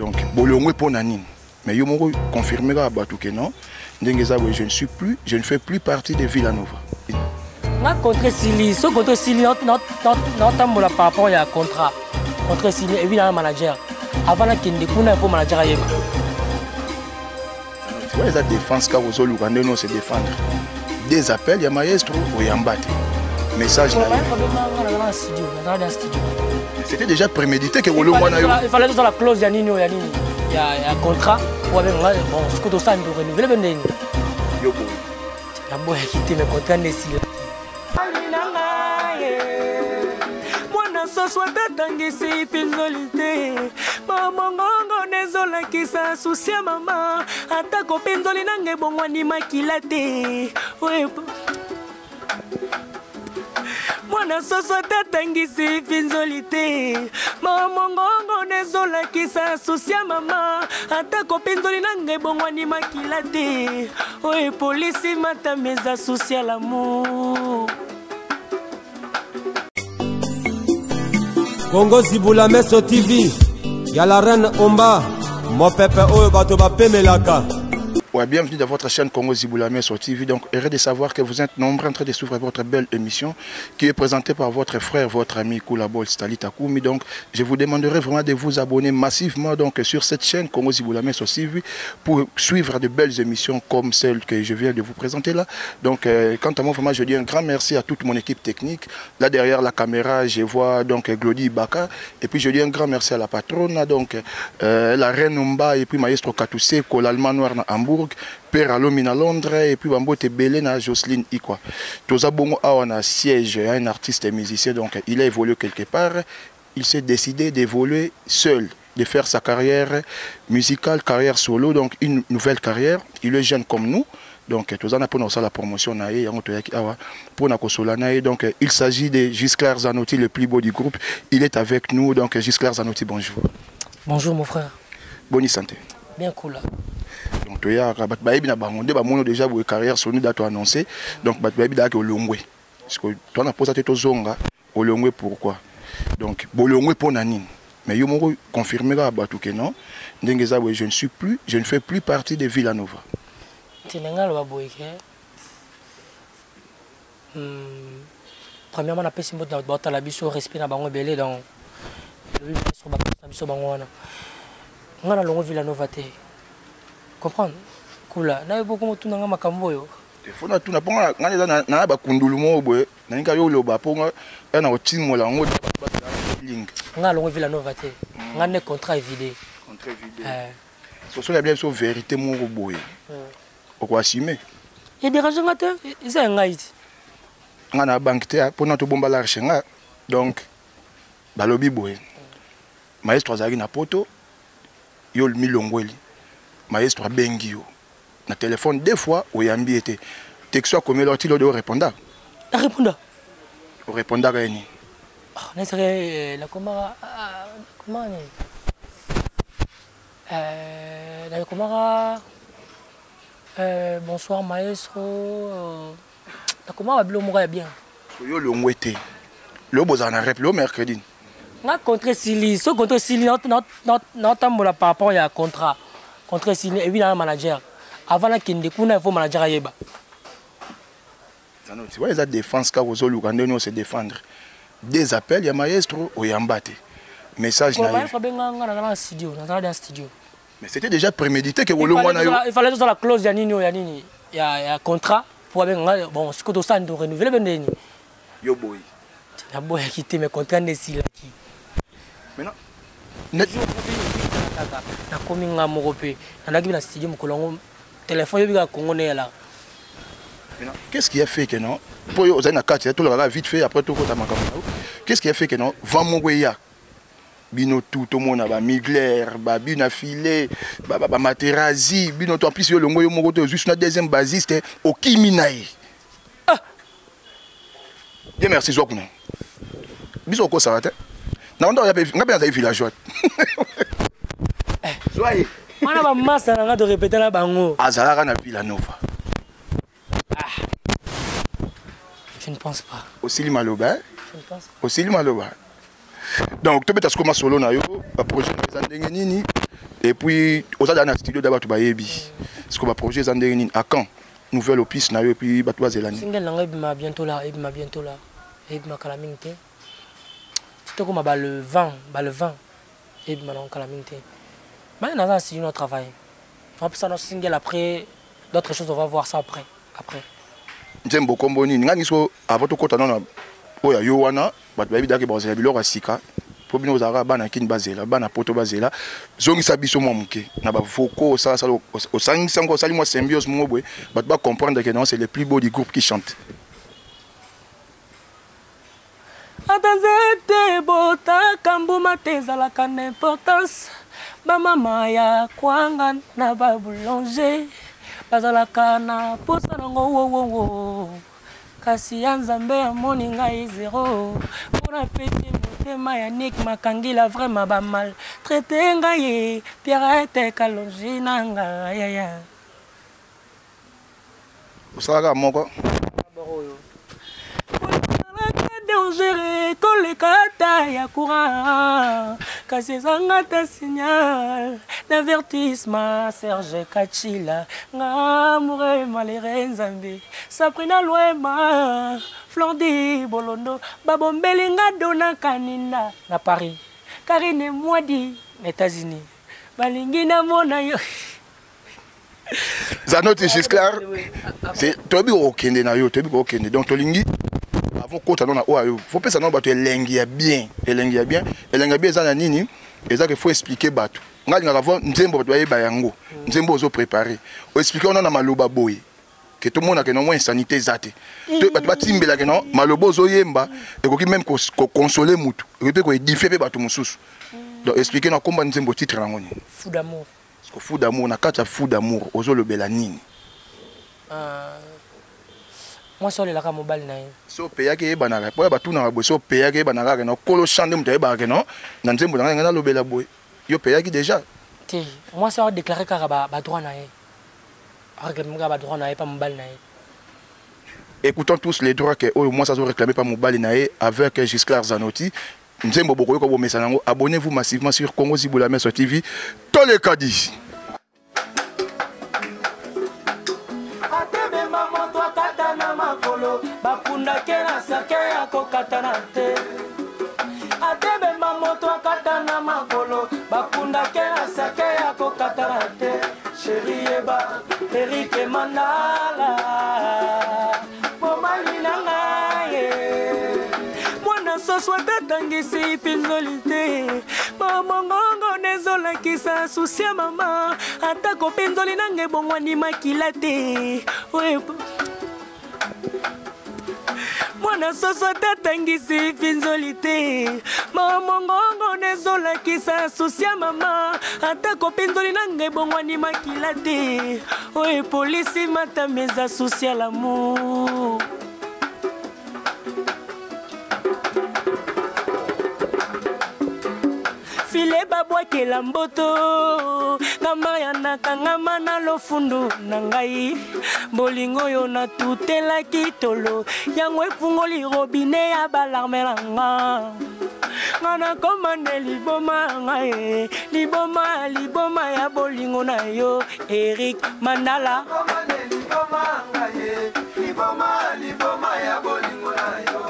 Donc bolongwe pour nanine. Mais yo moko confirmera abatu que non. Je ne fais plus partie de Villanova. Na contre Sili, ce contre Sili notre par rapport à contrat. Contre Sili et Villanova manager. Avant la kende kuna pour manager ayeba. Tu vois la défense car aux Olugandais non se défendre. Des appels, il y a maestro ou yambate. Message là. C'était déjà prémédité que Wolo Mwana. Il fallait dans la clause Yanino Yanini. Il y a un contrat pour avec moi bon ce que tu sens de renouveler ben. Yo bon. La boy qui te me contrat nesi. Mwana soswa tatangisi pinzolite. Mama ngongo nezola kisa susia mama. Atako pinzoli nange bongwani makilate. Mwana soswa tatangisi pinzolite. Mama ngongo nezola kisa susia mama. Atako pinzoli nange bongwani makilate. Oye polisi mata meza susia l'amour. Congo Zibula Meso TV. Y'a la reine Omba. Mon pépé oyo bato ba pemelaka. Ouais, bienvenue dans votre chaîne Congo Ziboulamé sur TV. Donc, heureux de savoir que vous êtes nombreux en train de suivre votre belle émission qui est présentée par votre frère, votre ami Koulabol Stali Takoumi. Donc, je vous demanderai vraiment de vous abonner massivement donc, sur cette chaîne Congo Ziboulamé sur TV pour suivre de belles émissions comme celle que je viens de vous présenter là. Donc, quant à moi, vraiment, je dis un grand merci à toute mon équipe technique. Là, derrière la caméra, je vois donc Glody Baka. Et puis, je dis un grand merci à la patronne, donc la reine Omba et puis Maestro Katoussé, l'Allemand noir à Hambourg. Père Alomi à Londres et puis Bambote Belé na Jocelyne Ikwa. Toza Bongo a un siège, un artiste et musicien, donc il a évolué quelque part. Il s'est décidé d'évoluer seul, de faire sa carrière musicale, carrière solo, donc une nouvelle carrière. Il est jeune comme nous. Donc, tous en apprenons ça la promotion. Donc, il s'agit de Gisclair Zanotti, le plus beau du groupe. Il est avec nous. Donc, Gisclair Zanotti, bonjour. Bonjour mon frère. Bonne santé. Bien cool là. Donc, il y a déjà une carrière sur nous d'être annoncé. Donc, il y a Olongwe. Parce que toi, on a posé tes zonga. Olongwe pourquoi? Donc, Bolongwe pour Nanine. Mais il m'a confirmé que non. Je ne fais plus partie de Villanova. Premièrement, on a fait un peu de respect dans le belé. Donc, on a longue Villanova. Comprendre? Kula. Na beaucoup de gens qui ont fait il faut que tu aies un kundulu mobo na ninga yo loba ponga na otimo la ngo link nga longo Villanova te nga ne contrat vidé so so la bien so vérité mo boye o ko assumer et dérange nga te isa nga iti nga na banque te pona to bomba l'arche nga donc balobi boye maestro azaki na poto yo milongweli maestro bengi yo na téléphone deux fois au yambi était texto a commis l'ortilo de répondant au répondant gagné on serait la comment la comment bonsoir maestro la comment va bloquer bien yo le ngwete le bozana rep le mercredi na contre Sili ce contre Sili notre par rapport à contrat contre Sili et bien manager. Avant la kende kuna il faut manager ayeba. Tu vois la défense car aux Olugandais non se défendre. Des appels, il y a maestro ou yambate. Message là. Mais c'était déjà prémédité que Wolo Mwana. Il fallait dans la clause Yanino Yanini. Il y a un contrat pour avec bon ce que tu sens de renouveler ben. Yo boy. La boy qui te me contrat nesi là qui. Maintenant. Na komi nga morope. Na nagi na studio mukolongo. Téléphone yobiga congolais là. Qu'est-ce qui a fait que non? Pour yo zana carte tout le vite fait après tout kota makambo. Qu'est-ce qui a fait que non? Va mongoya. Bino tout le monde ba Migler, ba bina filé, ba Materazi, bino to en plus yo le ngoyo mongoto juste na deuxième basiste au Kiminaï. Ah. Bien merci Zokuna. Biso ko ça va te. Na on doit nga bien za villageois. Soyez. On a masse de répéter la bango. Azalaka na Villanova. Je ne pense pas. Aussi Maloba. Je ne pense pas. Aussi Maloba. Donc tu peux solo na yo projet nini Et puis, aux dans le studio d'abord, tu vas y ce qu'on va projet Zanderini à quand nouvelle opus, et puis Batois Zélani. Single Nanga bientôt là, et bientôt là. Et ma calamité. C'est comme le vent, et ma calamité. Mais on a aussi notre travail. On peut ça notre single après, d'autres choses, on va voir ça après. Njembo Komboni, Nani so à votre côté, non, Oya Yowana, Batbabi Daki Bazabilo Rasika. Problème aux Arabes, bana kin bazela, bana poto bazela. Zongi sabiso mo muke. Na ba foko ça au sang sango sali moi symbiose mo boy. Bat ba comprendre que non c'est les plus beaux du groupe qui chantent. Atazete bota kambuma tezala kan importance. Ba mama ya kwanga na ba boulanger. Bazala kana posa ngo wo. Kasi Nzambe amoni ngai zéro. Pour un petit Maya Nick Makangila vraiment ba mal traité ngai Pierrette Kalonji nanga ya Osaka moko boroyo dangereux kolekata ya courant kasi zangata signal d'avertissement Serge Kachila ngamoure malere Nzambe Sabrina Loema Flondi Bolondo Babombelinga Dona Kanina na Paris Karine Mwadi États-Unis Balingina Mona yo Zanote c'est clair c'est tobi okende na yo tobi okende donc tolingi avant kota na oyo faut penser na bato elengi ya bien za nini eza que faut expliquer bato ngali ngaka vo nzembo bato yeba yango nzembo ozo préparer o expliquer on na maloba boy que tout le monde a que non moins sanité zate bato batimbela que non maloba ozo yemba et ko même consoler mutu et peut ko édifier pe bato mususu donc expliquer na komba nzembo titre ngoni fou d'amour parce que fou d'amour na kata fou d'amour ozo lobela nini moi sur le la mobile na so peya ke banaka po ba tuna ba so peya ke banaka que non kolo chande mutu ba que non na nzembo na lobela boy yo peya ki déjà ti moi ça va déclarer ka ba droit na réclamer ba droit na pas mobile na écoutons tous les droits que moi ça sont réclamés par mobile na avec Giscard Zanotti nzembo boko ko bomesa nango abonnez-vous massivement sur Congo Ziboulame sur TV tous les cadis bakunda kena sake ya kokatana te atebe mamoto akatana makolo bakunda kena sake ya kokatana te chéri eba Eric Mandala bomali nanga mwana soswa tatangisi pinzolite mamongongo nezola kisa susia mama atako pinzoli nange bongwani makila te mwana soso tatangisi pinzolite mamongongo nezolakisa susia mama atako pinzoli nange bongwani makila te oye polisi matameza susia l'amour file babwakela mboto ngamba ya nakangama na lofundu na ngai bolingo yo na tutelaki tolo yango efungoli robine ya balarme na nga ngana komande liboma ngai liboma ya bolingo na yo Eric Mandala liboma ya bolingo na yo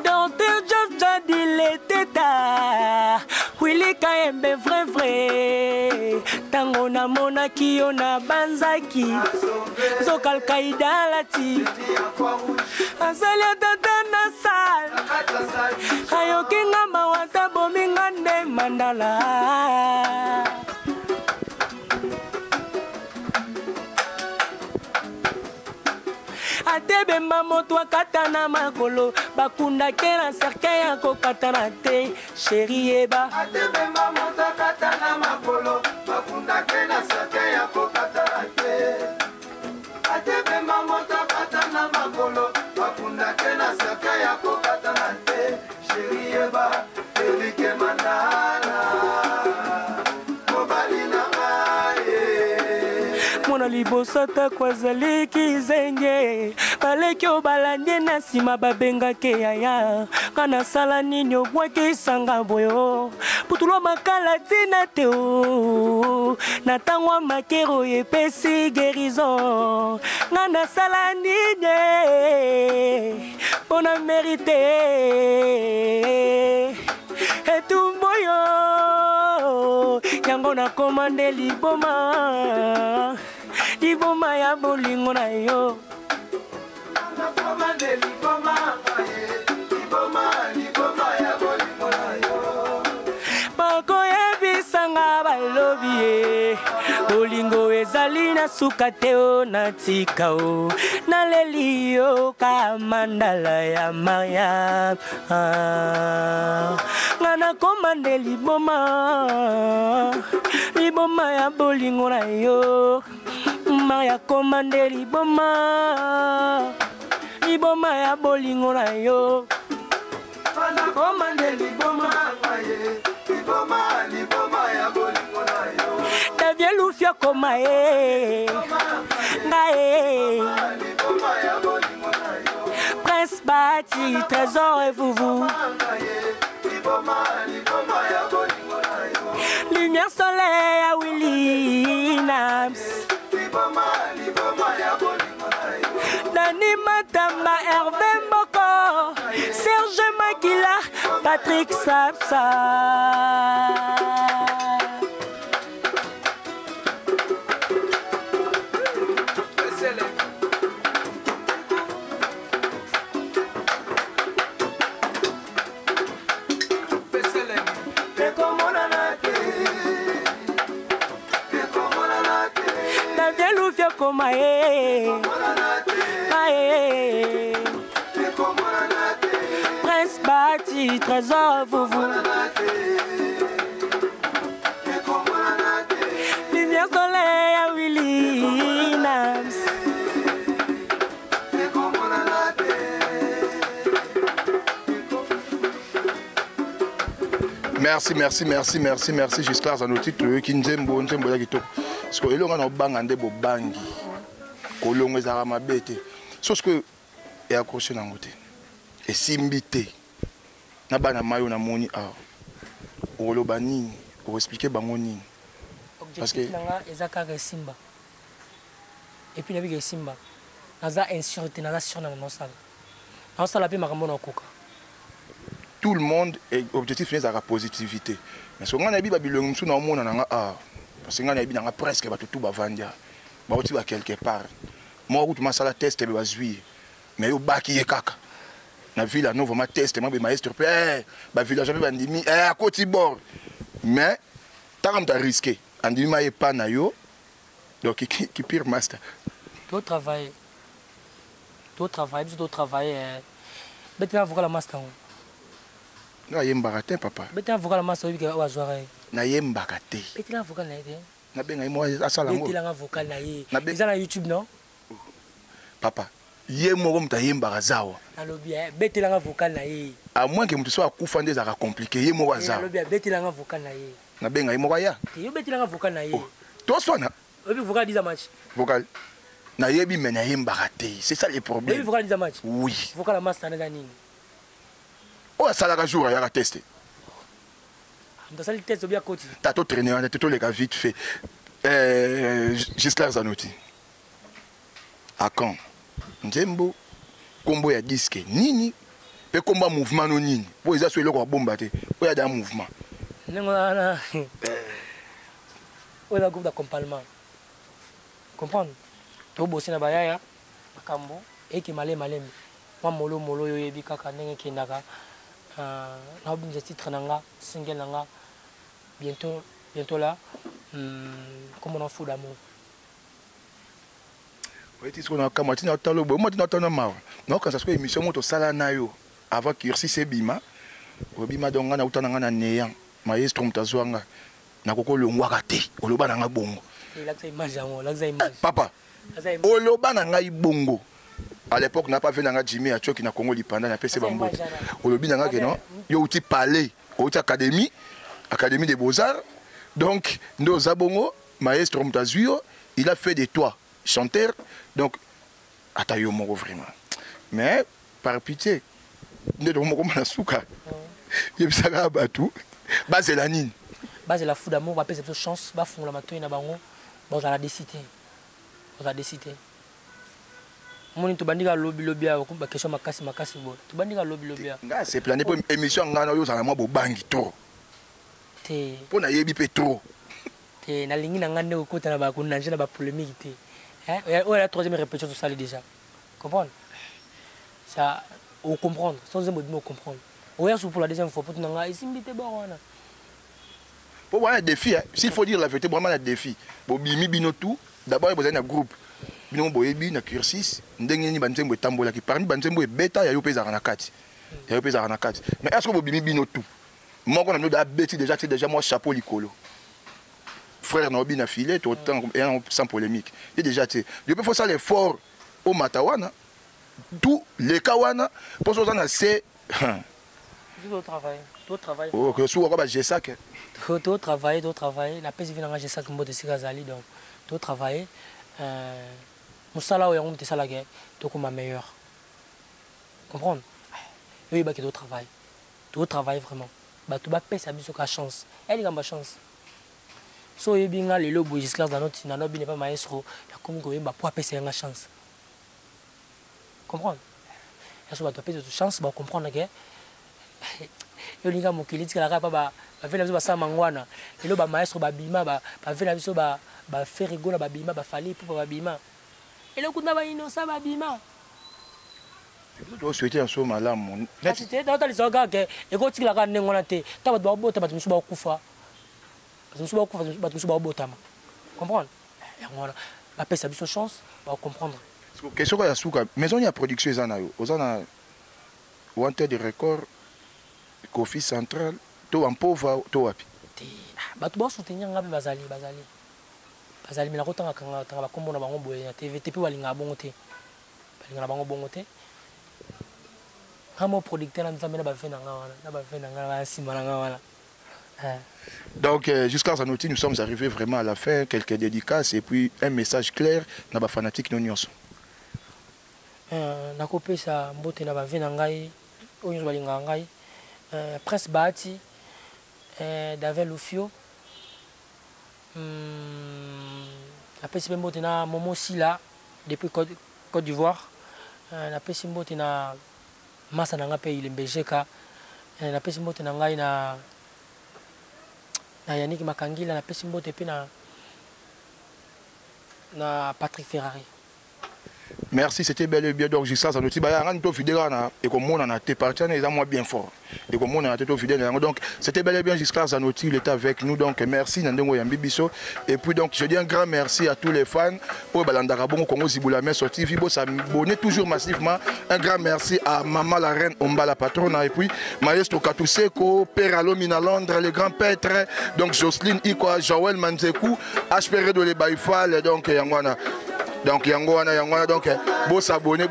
Docteur Joja dileteta Willy Kaembe vrai tango na monaki yo na banzaki zokal kaida lati azali tata na sal ayoki ngamba wata bominga nde Mandala atebe mamoto akatana makolo bakunda kena serke ya kokatana te chéri eba atebe mamoto akatana makolo bakunda kena serke ya kokatana te atebe mamoto akatana makolo bakunda kena serke ya kokatana te chéri eba Eric Mandala mobali na ngai mona liboso takwazali kizenge baleki obalandi na nsima babengaki yaya kana sala nini obwakisanga boyo putulwa makala tina te o na ntango makero epesi guérison nga nasala nini mpona merite etumboyo yango nakomande liboma ya bolingo na yo nakomande liboma ya bolingo na yo bakoyebisanga balobi ye bolingo ezali na suka te o na tika o naleli yo ka mandala ya Mariam nga nakomande liboma ya bolingo na yo Maria komande liboma ya bolingo na yo komande liboma ya bolingo na yo Davie Lufia koma Prince Bati Trésor et vous Lumière soleil à Willy Nams Dani Matamba Hervé Mboko Serge Makila Patrick Sapsa Koma Prince Bati Trésor vous Lumière soleil à Willy Nams Merci Giscard Zanotti qui nzembo ya kitoko parce que elonga na banga nde bobangi kolongo ezaka mabe te sauf que eaccroché nango te esimbi te na bana mayo na moni awa okoloba nini okoexplike bango nini parce que nanga eza kaka esimba epuis nabika esimba naza insurité naza sur na naosala mpe makambo na okoka tout le monde est objectif ezaka positivité mais so nga na yebi babilongo mosusu na omona nanga awa parce que nga na yebi nanga presque bato tu bavandia bauti ba quelque part moko kutu masala test ebe bazwi mais yo baki ye kaka na ville no vraiment test moi be maestro pe ba village be bandimi à côté bord mais tant que risqué andimi ma pas na yo donc qui pire master tout travail bête avocat la master na yembaka te papa bête avocat la master obi ka wazwara na yembaka te bête avocat na ye na benga mo asala ngo bête avocat na ye eza na YouTube non papa ye moko muta yembaka zawa alobi bête avocat na ye à moins que mutu soit akufa ndeza ka compliqué ye moko zawa alobi bête avocat na ye na benga ye moko ya yo bête avocat na ye to sona obi vocal 10 match vocal na yebi mena yembaka te c'est ça le problème obi vocal 10 match oui vocal la master na nini o asala ka jour ya ka tester ndasali test obia koti tato traîner on était les gars vite fait Giscard Zanotti à quand nzembo kombo ya disque nini pe komba mouvement no nini po eza so eloko bomba te po ya da mouvement nengona ola groupe d'accompagnement comprendre to bossi na bayaya makambo eki maleme mwa molo yo yebi kaka ndenge kendaka na obinja titre nanga single nanga bientôt là comme on en fout d'amour oui tu sais qu'on a kamati na talo bo moi tu n'entends pas non quand ça se émission moto sala na yo avant kirsi sebima obima donga na utana na néant maestro mtazwanga na koko longwaka te oloba na nga bongo papa oloba na nga bongo à l'époque n'a pas vu nanga Jimmy a choki na Congo lipanda na PC bambo olobi nanga ke non yo uti parler uti académie de beaux-arts donc ndo zabongo maestro mtazwio il a fait de toi chanteur, donc, Atayo Moro vraiment. Mais, par pitié, ne te remonte pas à Souka. Il y a un bateau, base la nine. Base la foudre d'amour, va payer cette chance, va fondre la matin, na bango, bon, ça la décidé. On va décider. Mon tu bandiga lobby a ba question makasi bo. Tu bandiga lobby. Nga c'est plané pour émission ngana yo ça moi bo bangi trop. Te. Pour na yebi pe trop. Te na lingi na ngane okota na ba kunanje na ba polémique te. Hein? La troisième répétition tout ça déjà. Comprendre? Ça on comprendre, sans un mot comprendre. Oya pour la deuxième fois pour nanga isimbité barona. Pour voir un défi, s'il faut dire la vérité, vraiment un défi. Bo bimi bino tout, d'abord il y a un groupe. Bino boyebi na cursus ndengeni banzembo tambola ki parmi banzembo e beta ya yo pesa na kati. Ya yo pesa na kati. Mais est-ce que bo bimi bino tout? Moi on a nous da beti déjà c'est déjà moi chapeau likolo. Frère na obi na filet autant sans polémique. Et déjà tu je peux faire ça l'effort au Matawana. Tout les kawana pour ça na c'est tout travail. Oh que sous quoi j'ai ça que tout travail, la pèse vient j'ai ça comme de Sikazali donc tout travail Moussala ou on te ça la guerre tout comme ma meilleure. Comprendre? Oui bah que tout travail vraiment. Bah tout bah payer ça biso ka chance. Elle a ma chance. So y binga le lobo jusqu'à dans notre n'est pas maestro, la comme ko ba pour payer une chance. Comprendre? Est-ce que bah tu payer de chance bah comprendre que yo linga mokili tika la ba vela biso ba sa mangwana. Le lobo maestro ba bima ba vela biso ba faire rigoler ba bima ba fali pour ba bima. Et le coup na ba innocent ba bima. Tu dois souhaiter un saut malam. C'était dans les organes que et quand tu la regardes ngona te, ta ba bota ba musu ba kufa. Musu ba kufa ba musu ba bota ma. Comprendre? Et voilà. Ba pesa biso chance, ba comprendre. Question ya souka, maison ya production ezana yo. Ozana wanted de record Kofi Central, to en pauvre to wapi. Ba to ba soutenir ngabe bazali. Bazali mina kotanga kanga ba kombo na bango boye na TV te pe walinga bongo te. Balinga na bango bongo te. Vraiment producteur na nzambe na ba fe na nga ba sima na nga wala. Donc jusqu'à Zanoti nous sommes arrivés vraiment à la fin, quelques dédicaces et puis un message clair na ba fanatique no nyonso. Na kopesa mbote na ba ve na ngai oyo balinga ngai. Prince Bahati, David Lufio, après c'est même na Momo Sila depuis Côte d'Ivoire, après c'est même na Massa nanga pays le Mbejeka, après c'est même na ngai na Yannick Makangila, après c'est même na Patrick Ferrari. Merci, c'était bel et bien. Donc, jusqu'à ça, nous sommes fidèles et comme on a été partenaires, ils sont bien fort. Et comme on a été fidèles, donc c'était bel et bien jusqu'à ça, il était avec nous. Donc, merci Nandengo Yambibiso. Et puis, donc, je dis un grand merci à tous les fans pour Balandarabon, Congo Ziboulame, sorti Vibo, s'abonner toujours massivement. Un grand merci à Maman la Reine Omba la patronne. Et puis, Maestro Katuseko, Père Alomina Londres, les grands pêtres. Donc, Jocelyne Ikwa, Joël Manzekou, HPR de l'Ebaïfal, donc, Yangwana. Donc, Yangwana, donc, beau s'abonner.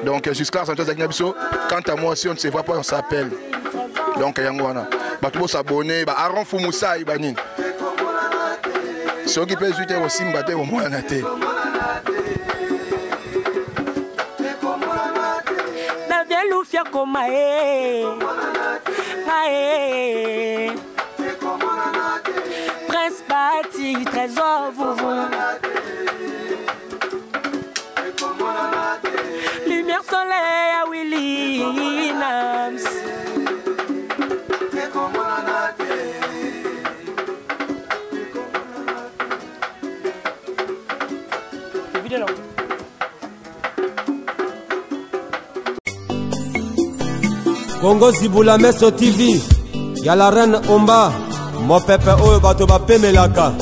Donc, jusqu'à Santos Agnabiso, quant à moi, si on ne se voit pas, on s'appelle. Donc, Yangwana. Beau s'abonner, Aaron Foumoussa, Ibanin. Ceux qui peuvent jouer aussi, m'battre au moins. Prince Bahati, trésor, vous. Lumière soleil à Willy Nams. Congo Ziboulame sur TV. Y'a la reine Omba. Mon pépé, oh, bateau, Pemelaka.